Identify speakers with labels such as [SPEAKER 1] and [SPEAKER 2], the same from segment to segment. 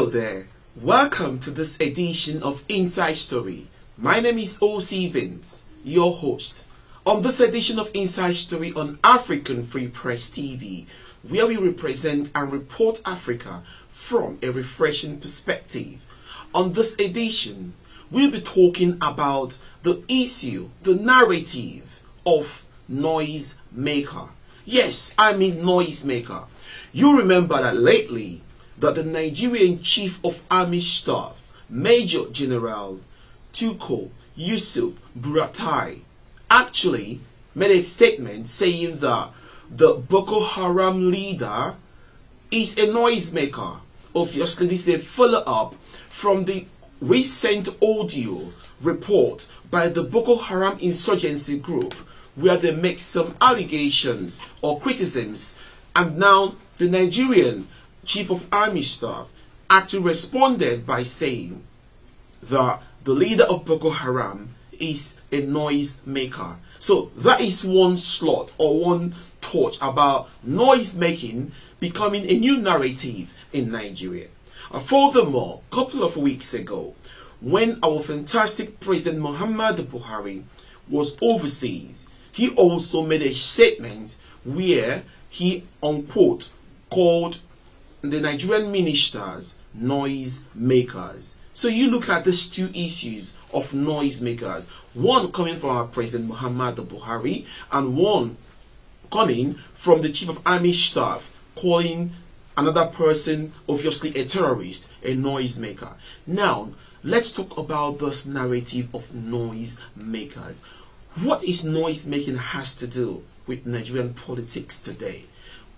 [SPEAKER 1] Hello there, welcome to this edition of Inside Story. My name is O.C. Vince, your host. On this edition of Inside Story on African Free Press TV, where we represent and report Africa from a refreshing perspective. On this edition, we'll be talking about the issue, the narrative of noise maker. Yes, I mean noise maker. You remember that lately that the Nigerian Chief of Army Staff, Major General Tukur Yusuf Buratai, actually made a statement saying that the Boko Haram leader is a noisemaker. Obviously, this is a follow-up from the recent audio report by the Boko Haram insurgency group where they make some allegations or criticisms, and now the Nigerian Chief of Army Staff actually responded by saying that the leader of Boko Haram is a noise maker. So that is one slot or one touch about noise making becoming a new narrative in Nigeria. Furthermore, a couple of weeks ago, when our fantastic President Muhammadu Buhari was overseas, he also made a statement where he, unquote, called the Nigerian ministers noise makers. So you look at these two issues of noise makers, one coming from our President Muhammadu Buhari and one coming from the Chief of Army Staff calling another person, obviously a terrorist, a noise maker. Now, let's talk about this narrative of noise makers. What is noise making has to do with Nigerian politics today?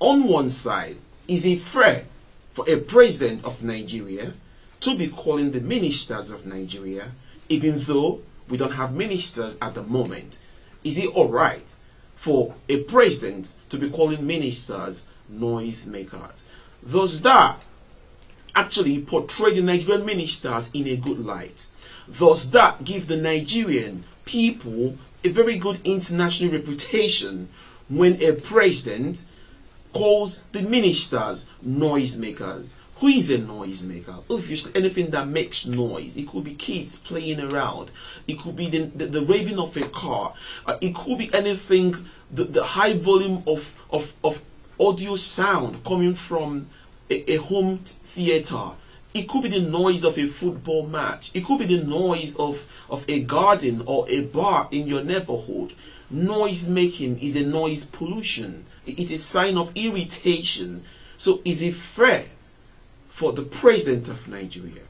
[SPEAKER 1] On one side, is it fair for a president of Nigeria to be calling the ministers of Nigeria, even though we don't have ministers at the moment? Is it alright for a president to be calling ministers noise makers? Does that actually portray the Nigerian ministers in a good light? Does that give the Nigerian people a very good international reputation when a president calls the ministers noisemakers? Who is a noisemaker? Obviously, anything that makes noise. It could be kids playing around. It could be the raving of a car. It could be anything, the high volume of audio sound coming from a home theater. It could be the noise of a football match. It could be the noise of a garden or a bar in your neighborhood. Noise making is a noise pollution. It is a sign of irritation. So is it fair for the president of Nigeria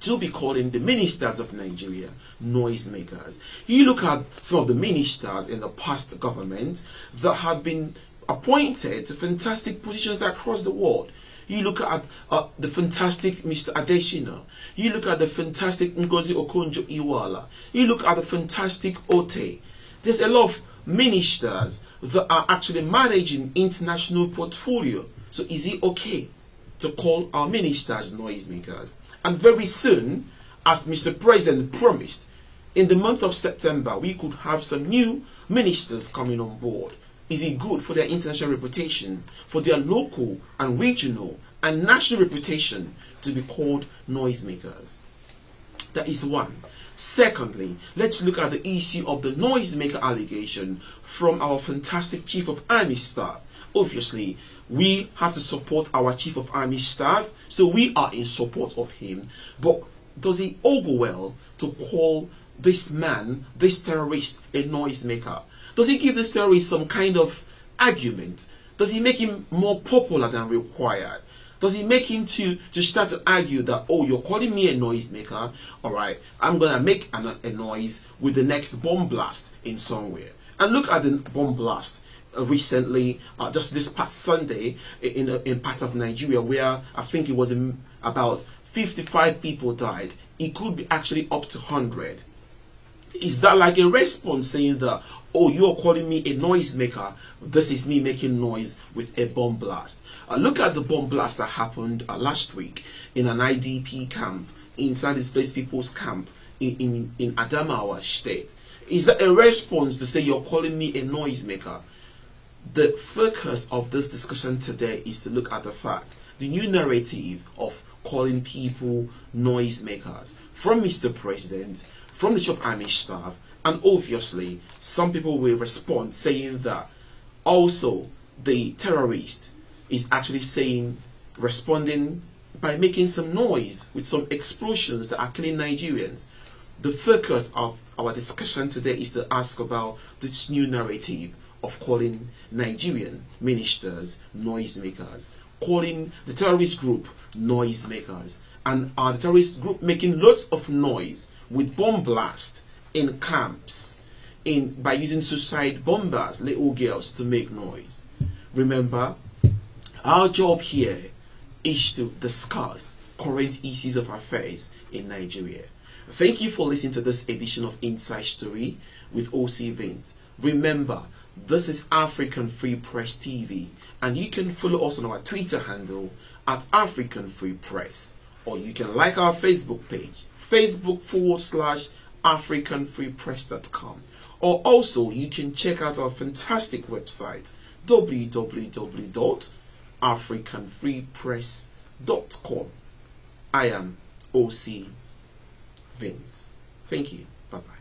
[SPEAKER 1] to be calling the ministers of Nigeria noisemakers? You look at some of the ministers in the past government that have been appointed to fantastic positions across the world. You look at the fantastic Mr. Adesina. You look at the fantastic Ngozi Okonjo-Iweala. You look at the fantastic Ote. There's a lot of ministers that are actually managing international portfolio. So is it okay to call our ministers noisemakers? And very soon, as Mr. President promised, in the month of September, we could have some new ministers coming on board. Is it good for their international reputation, for their local and regional and national reputation to be called noisemakers? That is one. Secondly, let's look at the issue of the noisemaker allegation from our fantastic Chief of Army Staff. Obviously, we have to support our Chief of Army Staff, so we are in support of him. But does it all go well to call this man, this terrorist, a noisemaker? Does he give this terrorist some kind of argument? Does he make him more popular than required? Does he make him to start to argue that, oh, you're calling me a noisemaker, alright, I'm going to make a noise with the next bomb blast in somewhere. And look at the bomb blast recently, just this past Sunday, in part of Nigeria, where I think it was about 55 people died. It could be actually up to 100. Is that like a response saying that, oh, you're calling me a noisemaker, this is me making noise with a bomb blast? Look at the bomb blast that happened last week in an IDP camp, inside displaced people's camp in Adamawa State. Is that a response to say you're calling me a noisemaker? The focus of this discussion today is to look at the fact, the new narrative of calling people noisemakers, from Mr. President, from the Chief of Army Staff, and obviously some people will respond saying that also the terrorist is actually responding by making some noise with some explosions that are killing Nigerians. The focus of our discussion today is to ask about this new narrative of calling Nigerian ministers noisemakers, calling the terrorist group noisemakers, and are the terrorist group making lots of noise with bomb blast in camps, by using suicide bombers, little girls, to make noise. Remember, our job here is to discuss current issues of affairs in Nigeria. Thank you for listening to this edition of Inside Story with OC Vince. Remember, this is African Free Press TV, and you can follow us on our Twitter handle at African Free Press, or you can like our Facebook page, facebook.com/AfricanFreePress.com, or also you can check out our fantastic website www.africanfreepress.com. I am OC Vince. Thank you. Bye bye.